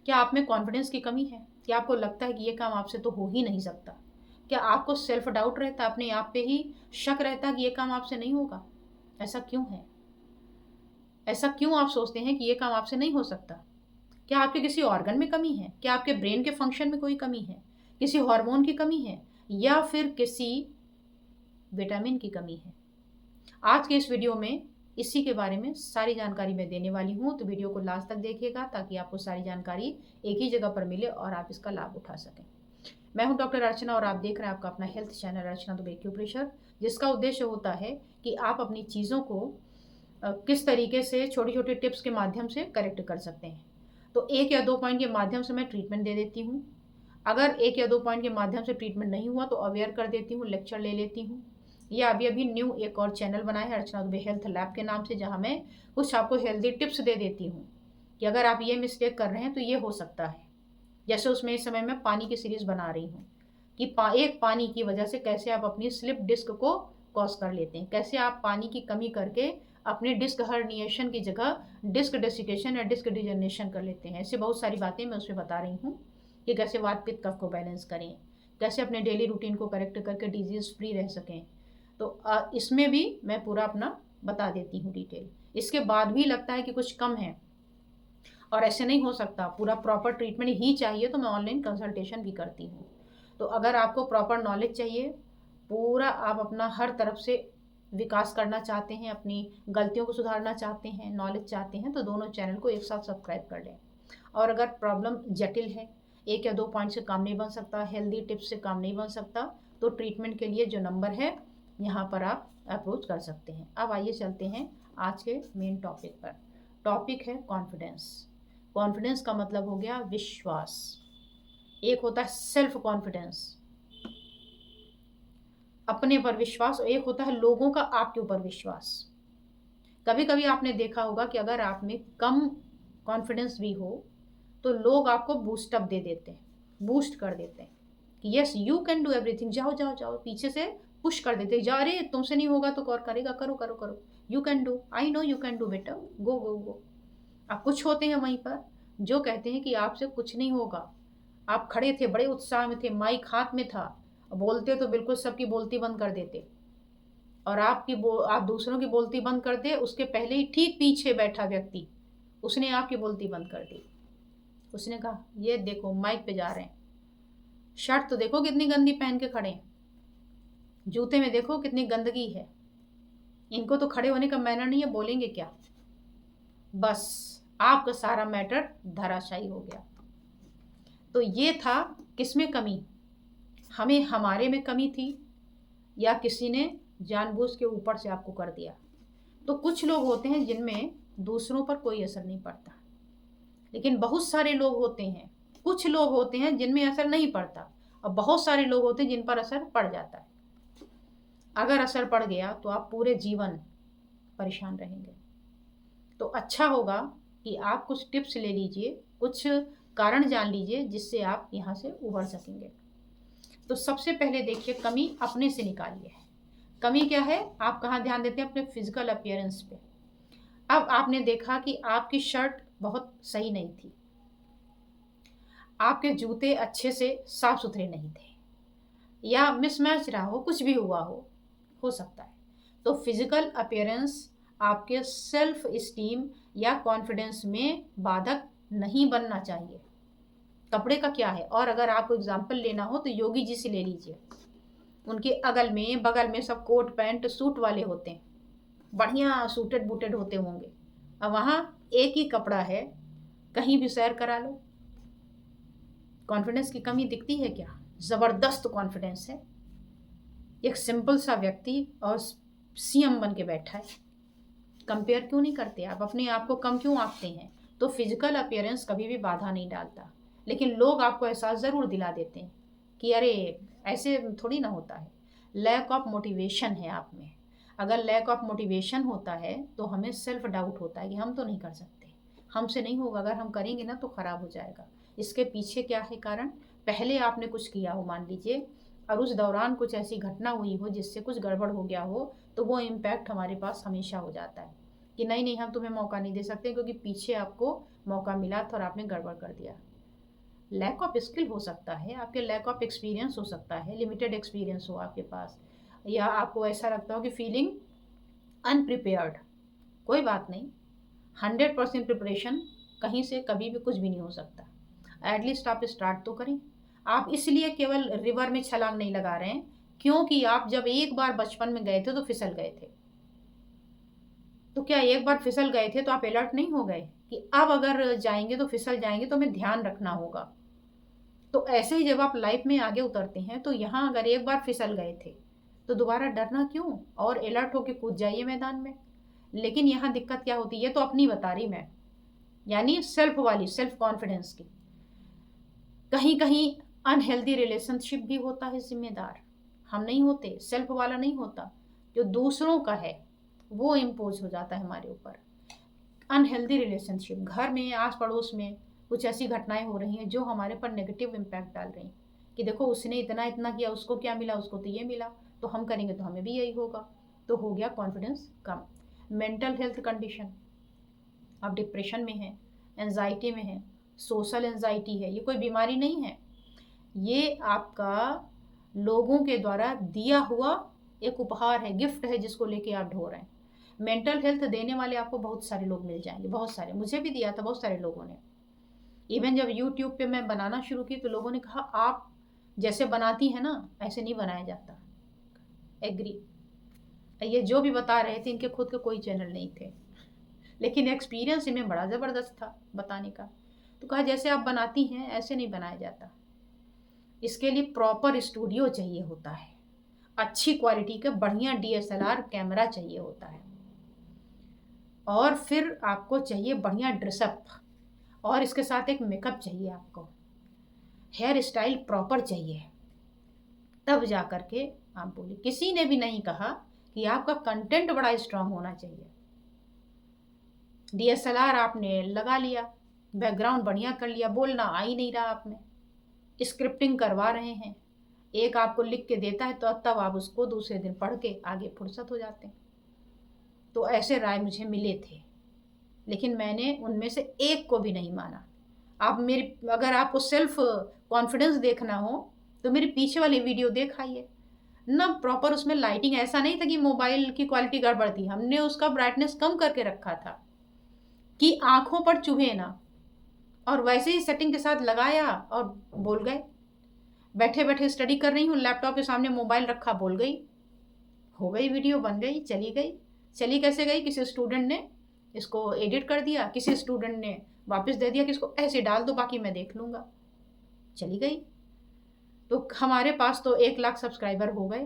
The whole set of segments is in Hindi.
क्या आप में कॉन्फिडेंस की कमी है? क्या आपको लगता है कि ये काम आपसे तो हो ही नहीं सकता? क्या आपको सेल्फ डाउट रहता है, अपने आप पे ही शक रहता है कि ये काम आपसे नहीं होगा? ऐसा क्यों है? ऐसा क्यों आप सोचते हैं कि ये काम आपसे नहीं हो सकता? क्या आपके किसी ऑर्गन में कमी है? क्या आपके ब्रेन के फंक्शन में कोई कमी है? किसी हार्मोन की कमी है? या फिर किसी विटामिन की कमी है? आज के इस वीडियो में इसी के बारे में सारी जानकारी मैं देने वाली हूँ, तो वीडियो को लास्ट तक देखिएगा ताकि आपको सारी जानकारी एक ही जगह पर मिले और आप इसका लाभ उठा सकें। मैं हूं डॉक्टर अर्चना और आप देख रहे हैं आपका अपना हेल्थ चैनल अर्चना दुबे एक्यूप्रेशर, जिसका उद्देश्य होता है कि आप अपनी चीज़ों को किस तरीके से छोटी छोटी टिप्स के माध्यम से करेक्ट कर सकते हैं। तो 1 या 2 पॉइंट के माध्यम से मैं ट्रीटमेंट दे देती हूँ। अगर 1 या 2 पॉइंट के माध्यम से ट्रीटमेंट नहीं हुआ तो अवेयर कर देती हूँ, लेक्चर ले लेती हूँ। या अभी अभी न्यू एक और चैनल बनाया है अर्चना दुबे हेल्थ लैब के नाम से, जहाँ मैं कुछ आपको हेल्दी टिप्स दे देती हूँ कि अगर आप ये मिस्टेक कर रहे हैं तो ये हो सकता है। जैसे उसमें इस समय मैं पानी की सीरीज बना रही हूँ कि एक पानी की वजह से कैसे आप अपनी स्लिप डिस्क को कॉज कर लेते हैं, कैसे आप पानी की कमी करके अपने डिस्क हर्निएशन की जगह डिस्क डेसिकेशन या डिस्क डिजनरेशन कर लेते हैं। ऐसे बहुत सारी बातें मैं उसमें बता रही हूँ कि कैसे वात पित्त कफ को बैलेंस करें, कैसे अपने डेली रूटीन को करेक्ट करके डिजीज फ्री रह सकें। तो इसमें भी मैं पूरा अपना बता देती हूँ डिटेल। इसके बाद भी लगता है कि कुछ कम है और ऐसे नहीं हो सकता, पूरा प्रॉपर ट्रीटमेंट ही चाहिए, तो मैं ऑनलाइन कंसल्टेशन भी करती हूँ। तो अगर आपको प्रॉपर नॉलेज चाहिए, पूरा आप अपना हर तरफ से विकास करना चाहते हैं, अपनी गलतियों को सुधारना चाहते हैं, नॉलेज चाहते हैं, तो दोनों चैनल को एक साथ सब्सक्राइब कर लें। और अगर प्रॉब्लम जटिल है, 1 या 2 पॉइंट से काम नहीं बन सकता, हेल्दी टिप्स से काम नहीं बन सकता, तो ट्रीटमेंट के लिए जो नंबर है यहाँ पर आप अप्रोच कर सकते हैं। अब आइए चलते हैं आज के मेन टॉपिक पर। टॉपिक है कॉन्फिडेंस। कॉन्फिडेंस का मतलब हो गया विश्वास। एक होता है सेल्फ कॉन्फिडेंस, अपने पर विश्वास, और एक होता है लोगों का आपके ऊपर विश्वास। कभी कभी आपने देखा होगा कि अगर आप में कम कॉन्फिडेंस भी हो तो लोग आपको बूस्ट अप दे देते हैं, बूस्ट कर देते हैं कि yes you can do everything, जाओ जाओ जाओ, पीछे से पुश कर देते हैं, जा अरे तुमसे नहीं होगा तो कौन करेगा, करो करो करो, you can do, I know you can do better, go go go. अब कुछ होते हैं वहीं पर जो कहते हैं कि आपसे कुछ नहीं होगा। आप खड़े थे, बड़े उत्साह में थे, माइक हाथ में था, बोलते तो बिल्कुल सबकी बोलती बंद कर देते, और आप दूसरों की बोलती बंद कर दे, उसके पहले ही ठीक पीछे बैठा व्यक्ति उसने आपकी बोलती बंद कर दी। उसने कहा ये देखो माइक पे जा रहे हैं, शर्ट तो देखो कितनी गंदी पहन के खड़े हैं, जूते में देखो कितनी गंदगी है, इनको तो खड़े होने का मैनर नहीं है, बोलेंगे क्या। बस आपका सारा मैटर धराशायी हो गया। तो ये था किसमें कमी, हमें हमारे में कमी थी, या किसी ने जानबूझ के ऊपर से आपको कर दिया। तो कुछ लोग होते हैं जिनमें दूसरों पर कोई असर नहीं पड़ता, लेकिन बहुत सारे लोग होते हैं, कुछ लोग होते हैं जिनमें असर नहीं पड़ता, और बहुत सारे लोग होते हैं जिन पर असर पड़ जाता है। अगर असर पड़ गया तो आप पूरे जीवन परेशान रहेंगे। तो अच्छा होगा कि आप कुछ टिप्स ले लीजिए, कुछ कारण जान लीजिए, जिससे आप यहाँ से उभर सकेंगे। तो सबसे पहले देखिए, कमी अपने से निकालिए। कमी क्या है, आप कहाँ ध्यान देते हैं, अपने फिजिकल अपीयरेंस पे। अब आपने देखा कि आपकी शर्ट बहुत सही नहीं थी, आपके जूते अच्छे से साफ सुथरे नहीं थे, या मिसमैच रहा हो, कुछ भी हुआ हो सकता है। तो फिजिकल अपीयरेंस आपके सेल्फ स्टीम या कॉन्फिडेंस में बाधक नहीं बनना चाहिए। कपड़े का क्या है, और अगर आपको एग्जाम्पल लेना हो तो योगी जी से ले लीजिए। उनके अगल में बगल में सब कोट पैंट सूट वाले होते हैं, बढ़िया सूटेड बूटेड होते होंगे। अब वहाँ एक ही कपड़ा है, कहीं भी सैर करा लो। कॉन्फिडेंस की कमी दिखती है क्या? जबरदस्त कॉन्फिडेंस है। एक सिंपल सा व्यक्ति और सीएम बन के बैठा है। कंपेयर क्यों नहीं करते आप, अपने आप को कम क्यों आंकते हैं? तो फिजिकल अपीयरेंस कभी भी बाधा नहीं डालता, लेकिन लोग आपको एहसास ज़रूर दिला देते हैं कि अरे ऐसे थोड़ी ना होता है। लैक ऑफ मोटिवेशन है आप में। अगर लैक ऑफ मोटिवेशन होता है तो हमें सेल्फ डाउट होता है कि हम तो नहीं कर सकते, हमसे नहीं होगा, अगर हम करेंगे ना तो ख़राब हो जाएगा। इसके पीछे क्या है कारण? पहले आपने कुछ किया हो मान लीजिए, और उस दौरान कुछ ऐसी घटना हुई हो जिससे कुछ गड़बड़ हो गया हो, तो वो इम्पैक्ट हमारे पास हमेशा हो जाता है कि नहीं नहीं हम तुम्हें मौका नहीं दे सकते, क्योंकि पीछे आपको मौका मिला था और आपने गड़बड़ कर दिया। लैक ऑफ स्किल हो सकता है, आपके लैक ऑफ एक्सपीरियंस हो सकता है, लिमिटेड एक्सपीरियंस हो आपके पास, या आपको ऐसा लगता हो कि फीलिंग अनप्रिपेयर्ड। कोई बात नहीं, 100% प्रिपरेशन कहीं से कभी भी कुछ भी नहीं हो सकता। एटलीस्ट आप स्टार्ट तो करें। आप इसलिए केवल रिवर में छलांग नहीं लगा रहे हैं क्योंकि आप जब एक बार बचपन में गए थे तो फिसल गए थे। तो क्या एक बार फिसल गए थे तो आप अलर्ट नहीं हो गए कि अब अगर जाएंगे तो फिसल जाएंगे, तो हमें ध्यान रखना होगा। तो ऐसे ही जब आप लाइफ में आगे उतरते हैं तो यहाँ अगर एक बार फिसल गए थे तो दोबारा डरना क्यों, और अलर्ट होके कूद जाइए मैदान में। लेकिन यहाँ दिक्कत क्या होती है, ये तो अपनी बता रही मैं, यानी सेल्फ वाली, सेल्फ कॉन्फिडेंस की। कहीं कहीं अनहेल्दी रिलेशनशिप भी होता है जिम्मेदार, हम नहीं होते, सेल्फ वाला नहीं होता, जो दूसरों का है वो इम्पोज हो जाता है हमारे ऊपर। अनहेल्दी रिलेशनशिप, घर में, आस पड़ोस में कुछ ऐसी घटनाएं हो रही हैं जो हमारे पर नेगेटिव इम्पैक्ट डाल रही हैं कि देखो उसने इतना इतना किया, उसको क्या मिला, उसको तो ये मिला, तो हम करेंगे तो हमें भी यही होगा। तो हो गया कॉन्फिडेंस कम। मेंटल हेल्थ कंडीशन, आप डिप्रेशन में हैं, एंजाइटी में हैं, सोशल एंजाइटी है, ये कोई बीमारी नहीं है, ये आपका लोगों के द्वारा दिया हुआ एक उपहार है, गिफ्ट है, जिसको लेके आप ढो रहे हैं। मेंटल हेल्थ देने वाले आपको बहुत सारे लोग मिल जाएंगे, बहुत सारे, मुझे भी दिया था बहुत सारे लोगों ने। इवन जब यूट्यूब पे मैं बनाना शुरू की तो लोगों ने कहा आप जैसे बनाती हैं ना ऐसे नहीं बनाया जाता। एग्री। ये जो भी बता रहे थे इनके खुद के कोई चैनल नहीं थे, लेकिन एक्सपीरियंस इनमें बड़ा ज़बरदस्त था बताने का। तो कहा जैसे आप बनाती हैं ऐसे नहीं बनाया जाता, इसके लिए प्रॉपर स्टूडियो चाहिए होता है, अच्छी क्वालिटी का बढ़िया DSLR कैमरा चाहिए होता है, और फिर आपको चाहिए बढ़िया ड्रेसअप, और इसके साथ एक मेकअप चाहिए, आपको हेयर स्टाइल प्रॉपर चाहिए, तब जा कर के आप बोले। किसी ने भी नहीं कहा कि आपका कंटेंट बड़ा स्ट्रांग होना चाहिए। DSLR आपने लगा लिया, बैकग्राउंड बढ़िया कर लिया, बोलना आ ही नहीं रहा आप में, स्क्रिप्टिंग करवा रहे हैं, एक आपको लिख के देता है तो तब आप उसको दूसरे दिन पढ़ के आगे फुर्सत हो जाते हैं। तो ऐसे राय मुझे मिले थे, लेकिन मैंने उनमें से एक को भी नहीं माना। आप मेरी, अगर आपको सेल्फ कॉन्फिडेंस देखना हो तो मेरी पीछे वाली वीडियो देख आइए ना, प्रॉपर उसमें लाइटिंग ऐसा नहीं था कि मोबाइल की क्वालिटी गड़बड़ थी, हमने उसका ब्राइटनेस कम करके रखा था कि आंखों पर चुभे ना, और वैसे ही सेटिंग के साथ लगाया और बोल गए। बैठे बैठे स्टडी कर रही हूँ, लैपटॉप के सामने मोबाइल रखा, बोल गई, हो गई, वीडियो बन गई, चली गई। चली कैसे गई, किसी स्टूडेंट ने इसको एडिट कर दिया, किसी स्टूडेंट ने वापस दे दिया कि इसको ऐसे डाल दो बाकी मैं देख लूँगा, चली गई। तो हमारे पास तो 1 लाख सब्सक्राइबर हो गए।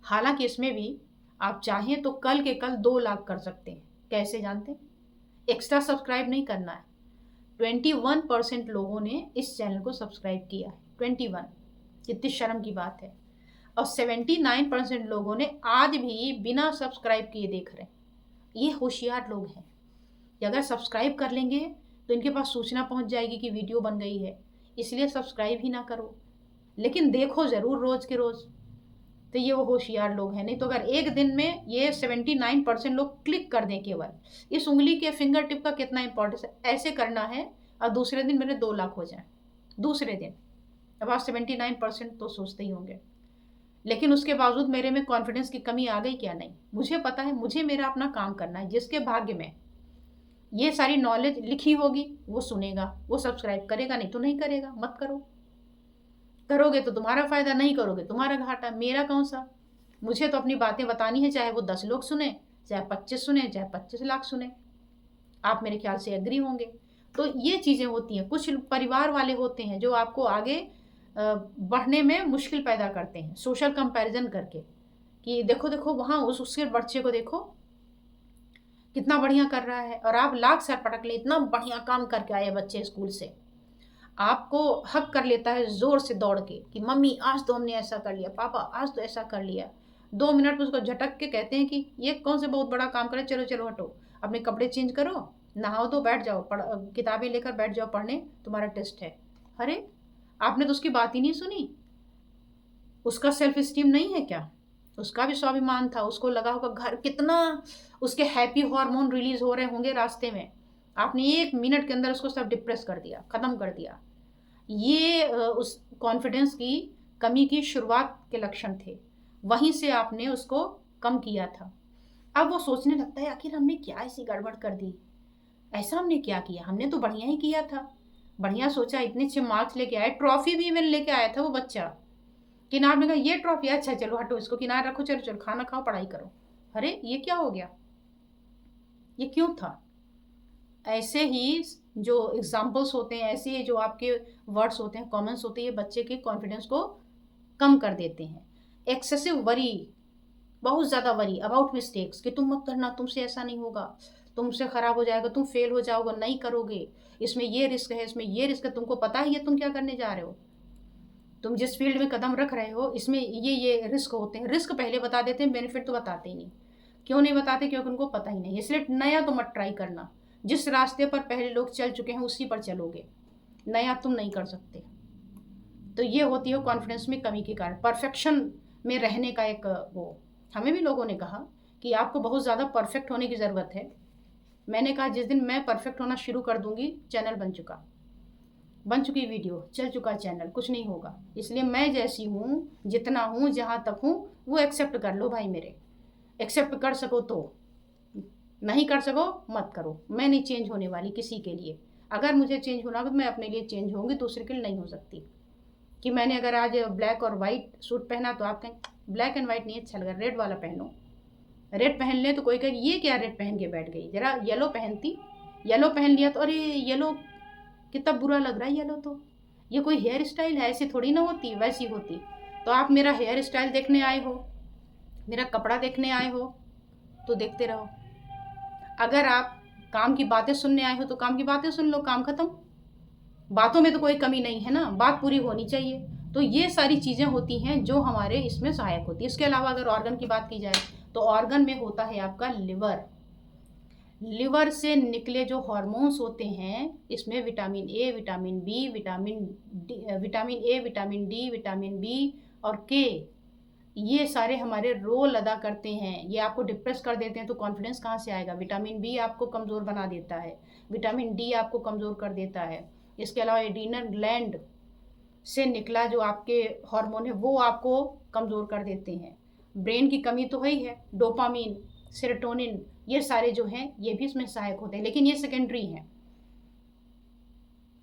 हालांकि इसमें भी आप चाहें तो कल के कल 2 लाख कर सकते हैं। कैसे जानते हैं? एक्स्ट्रा सब्सक्राइब नहीं करना है। 21% लोगों ने इस चैनल को सब्सक्राइब किया है, 21, कितनी शर्म की बात है। और 79% लोगों ने आज भी बिना सब्सक्राइब किए देख रहे हैं। ये होशियार लोग हैं कि अगर सब्सक्राइब कर लेंगे तो इनके पास सूचना पहुंच जाएगी कि वीडियो बन गई है, इसलिए सब्सक्राइब ही ना करो, लेकिन देखो ज़रूर रोज़ के रोज़। तो ये वो होशियार लोग हैं। नहीं तो अगर एक दिन में ये 79% लोग क्लिक कर दें केवल, इस उंगली के फिंगर टिप का कितना इंपॉर्टेंस है, ऐसे करना है और दूसरे दिन मेरे 2 लाख हो जाए, दूसरे दिन। अब आप 79% तो सोचते ही होंगे, लेकिन उसके बावजूद मेरे में कॉन्फिडेंस की कमी आ गई क्या? नहीं, मुझे पता है मुझे मेरा अपना काम करना है। जिसके भाग्य में ये सारी नॉलेज लिखी होगी वो सुनेगा, वो सब्सक्राइब करेगा, नहीं तो नहीं करेगा। मत करो, करोगे तो तुम्हारा फायदा, नहीं करोगे तुम्हारा घाटा, मेरा कौन सा। मुझे तो अपनी बातें बतानी है, चाहे वो 10 लोग सुने, चाहे 25 सुने, चाहे 25 लाख सुने। आप मेरे ख्याल से एग्री होंगे। तो ये चीज़ें होती हैं। कुछ परिवार वाले होते हैं जो आपको आगे बढ़ने में मुश्किल पैदा करते हैं, सोशल कंपैरिजन करके कि देखो देखो वहाँ उसके बच्चे को देखो कितना बढ़िया कर रहा है, और आप लाख सर पटक ले, इतना बढ़िया काम करके आए बच्चे स्कूल से, आपको हक कर लेता है जोर से दौड़ के कि मम्मी आज तो हमने ऐसा कर लिया, पापा आज तो ऐसा कर लिया। 2 मिनट में उसको झटक के कहते हैं कि ये कौन से बहुत बड़ा काम करे, चलो चलो हटो, अपने कपड़े चेंज करो, नहाओ तो बैठ जाओ, किताबें लेकर बैठ जाओ पढ़ने, तुम्हारा टेस्ट है। अरे आपने तो उसकी बात ही नहीं सुनी। उसका सेल्फ स्टीम नहीं है क्या? उसका भी स्वाभिमान था, उसको लगा होगा घर कितना, उसके हैप्पी हार्मोन रिलीज हो रहे होंगे रास्ते में, आपने 1 मिनट के अंदर उसको सब डिप्रेस कर दिया, ख़त्म कर दिया। ये उस कॉन्फिडेंस की कमी की शुरुआत के लक्षण थे। वहीं से आपने उसको कम किया था। अब वो सोचने लगता है आखिर हमने क्या ऐसी गड़बड़ कर दी, ऐसा हमने क्या किया, हमने तो बढ़िया ही किया था, बढ़िया सोचा, इतने अच्छे मार्क्स लेके आए, ट्रॉफी भी इवन लेके आया था वो बच्चा। किनार में कहा ये ट्रॉफी, अच्छा चलो हटो इसको किनार रखो, चलो चलो खाना खाओ पढ़ाई करो। अरे ये क्या हो गया, ये क्यों था? ऐसे ही जो एग्जाम्पल्स होते हैं, ऐसे जो आपके वर्ड्स होते हैं, कमेंट्स होते हैं, ये बच्चे के कॉन्फिडेंस को कम कर देते हैं। एक्सेसिव वरी, बहुत ज़्यादा वरी अबाउट मिस्टेक्स, कि तुम मत करना, तुमसे ऐसा नहीं होगा, तुमसे ख़राब हो जाएगा, तुम फेल हो जाओगे, नहीं करोगे, इसमें ये रिस्क है, इसमें ये रिस्क है, तुमको पता ही है तुम क्या करने जा रहे हो, तुम जिस फील्ड में कदम रख रहे हो इसमें ये रिस्क होते हैं। रिस्क पहले बता देते हैं, बेनिफिट तो बताते ही नहीं। क्यों नहीं बताते? क्योंकि उनको पता ही नहीं। इसलिए नया तो मत ट्राई करना, जिस रास्ते पर पहले लोग चल चुके हैं उसी पर चलोगे, नया तुम नहीं कर सकते। तो ये होती है कॉन्फिडेंस में कमी के कारण, परफेक्शन में रहने का एक वो। हमें भी लोगों ने कहा कि आपको बहुत ज़्यादा परफेक्ट होने की ज़रूरत है। मैंने कहा जिस दिन मैं परफेक्ट होना शुरू कर दूंगी, चैनल बन चुकी वीडियो, चल चुका चैनल, कुछ नहीं होगा। इसलिए मैं जैसी हूँ, जितना हूँ, जहाँ तक हूँ, वो एक्सेप्ट कर लो भाई मेरे। एक्सेप्ट कर सको तो, नहीं कर सको मत करो। मैं नहीं चेंज होने वाली किसी के लिए। अगर मुझे चेंज होना हो तो मैं अपने लिए चेंज होंगी, दूसरे के लिए नहीं हो सकती। कि मैंने अगर आज ब्लैक और वाइट सूट पहना तो आप कहें ब्लैक एंड वाइट नहीं अच्छा लगा, रेड वाला पहनो। रेड पहन ले तो कोई कहे ये क्या रेड पहन के बैठ गई, जरा येलो पहनती, येलो पहन लिया तो अरे येलो कितना बुरा लग रहा है, येलो तो ये कोई हेयर स्टाइल है, ऐसी थोड़ी ना होती, वैसी होती। तो आप मेरा हेयर स्टाइल देखने आए हो, मेरा कपड़ा देखने आए हो, तो देखते रहो। अगर आप काम की बातें सुनने आए हो तो काम की बातें सुन लो, काम खत्म। बातों में तो कोई कमी नहीं है ना, बात पूरी होनी चाहिए। तो ये सारी चीज़ें होती हैं जो हमारे इसमें सहायक होती है। इसके अलावा अगर ऑर्गन की बात की जाए तो ऑर्गन में होता है आपका लिवर। लिवर से निकले जो हॉर्मोन्स होते हैं, इसमें vitamin A, vitamin B, vitamin D, vitamin A, vitamin D, vitamin B और के, ये सारे हमारे रोल अदा करते हैं। ये आपको डिप्रेस कर देते हैं तो कॉन्फिडेंस कहाँ से आएगा? विटामिन बी आपको कमज़ोर बना देता है, विटामिन डी आपको कमज़ोर कर देता है। इसके अलावा एड्रीनल ग्लैंड से निकला जो आपके हार्मोन है वो आपको कमज़ोर कर देते हैं। ब्रेन की कमी तो ही है, डोपामीन, सेरोटोनिन, ये सारे जो हैं ये भी इसमें सहायक होते हैं, लेकिन ये सेकेंडरी हैं।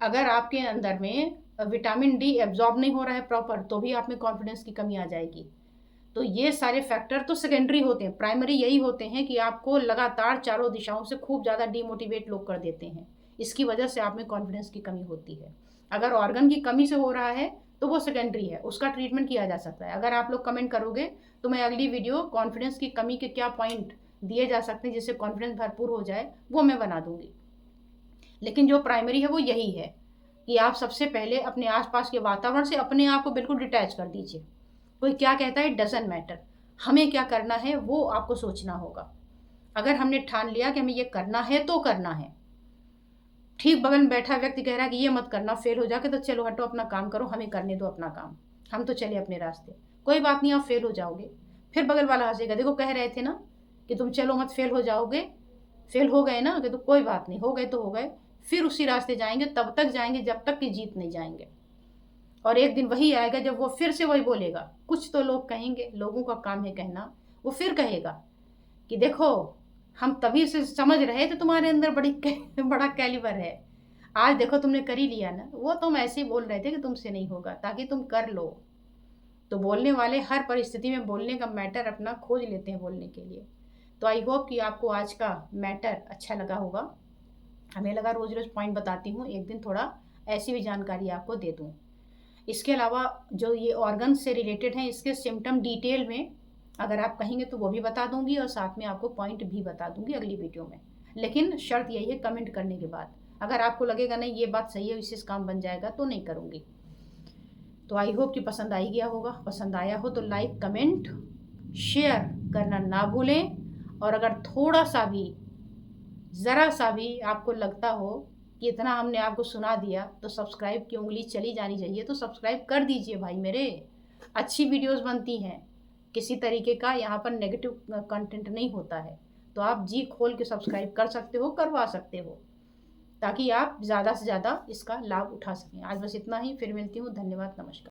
अगर आपके अंदर में विटामिन डी एब्जॉर्ब नहीं हो रहा है प्रॉपर तो भी आप में कॉन्फिडेंस की कमी आ जाएगी। तो ये सारे फैक्टर तो सेकेंडरी होते हैं, प्राइमरी यही होते हैं कि आपको लगातार चारों दिशाओं से खूब ज़्यादा डीमोटिवेट लोग कर देते हैं, इसकी वजह से आप में कॉन्फिडेंस की कमी होती है। अगर ऑर्गन की कमी से हो रहा है तो वो सेकेंडरी है, उसका ट्रीटमेंट किया जा सकता है। अगर आप लोग कमेंट करोगे तो मैं अगली वीडियो कॉन्फिडेंस की कमी के क्या पॉइंट दिए जा सकते हैं जिससे कॉन्फिडेंस भरपूर हो जाए, वो मैं बना दूंगी। लेकिन जो प्राइमरी है वो यही है कि आप सबसे पहले अपने आसपास के वातावरण से अपने आप को बिल्कुल डिटैच कर दीजिए। कोई क्या कहता है डजंट मैटर, हमें क्या करना है वो आपको सोचना होगा। अगर हमने ठान लिया कि हमें ये करना है तो करना है। ठीक बगल में बैठा व्यक्ति कह रहा है कि ये मत करना, फेल हो जाके, तो चलो हटो अपना काम करो, हमें करने दो अपना काम, हम तो चले अपने रास्ते, कोई बात नहीं आप फेल हो जाओगे। फिर बगल वाला हंसेगा, देखो कह रहे थे ना कि तुम चलो मत, फेल हो जाओगे, फेल हो गए ना, कि तो कोई बात नहीं, हो गए तो हो गए, फिर उसी रास्ते जाएंगे, तब तक जाएंगे जब तक कि जीत नहीं जाएंगे। और एक दिन वही आएगा जब वो फिर से वही बोलेगा। कुछ तो लोग कहेंगे, लोगों का काम है कहना, वो फिर कहेगा कि देखो हम तभी से समझ रहे थे तुम्हारे अंदर बड़ा कैलिबर है, आज देखो तुमने कर ही लिया ना, वो तुम ऐसे ही बोल रहे थे कि तुमसे नहीं होगा ताकि तुम कर लो। तो बोलने वाले हर परिस्थिति में बोलने का मैटर अपना खोज लेते हैं बोलने के लिए। तो आई होप कि आपको आज का मैटर अच्छा लगा होगा। हमें लगा रोज़ रोज़ पॉइंट बताती हूँ, एक दिन थोड़ा ऐसी भी जानकारी आपको दे दूँ। इसके अलावा जो ये ऑर्गन से रिलेटेड हैं इसके सिम्टम डिटेल में अगर आप कहेंगे तो वो भी बता दूंगी और साथ में आपको पॉइंट भी बता दूंगी अगली वीडियो में। लेकिन शर्त यही है कमेंट करने के बाद, अगर आपको लगेगा नहीं ये बात सही है, इससे काम बन जाएगा, तो नहीं करूँगी। तो आई होप कि पसंद आई गया होगा। पसंद आया हो तो लाइक, कमेंट, शेयर करना ना भूलें। और अगर थोड़ा सा भी, ज़रा सा भी आपको लगता हो कि इतना हमने आपको सुना दिया तो सब्सक्राइब की उंगली चली जानी चाहिए, तो सब्सक्राइब कर दीजिए भाई मेरे। अच्छी वीडियोस बनती हैं, किसी तरीके का यहाँ पर नेगेटिव कंटेंट नहीं होता है, तो आप जी खोल के सब्सक्राइब कर सकते हो, करवा सकते हो। ताकि आप ज़्यादा से ज़्यादा इसका लाभ उठा सकें। आज बस इतना ही, फिर मिलती हूँ। धन्यवाद, नमस्कार।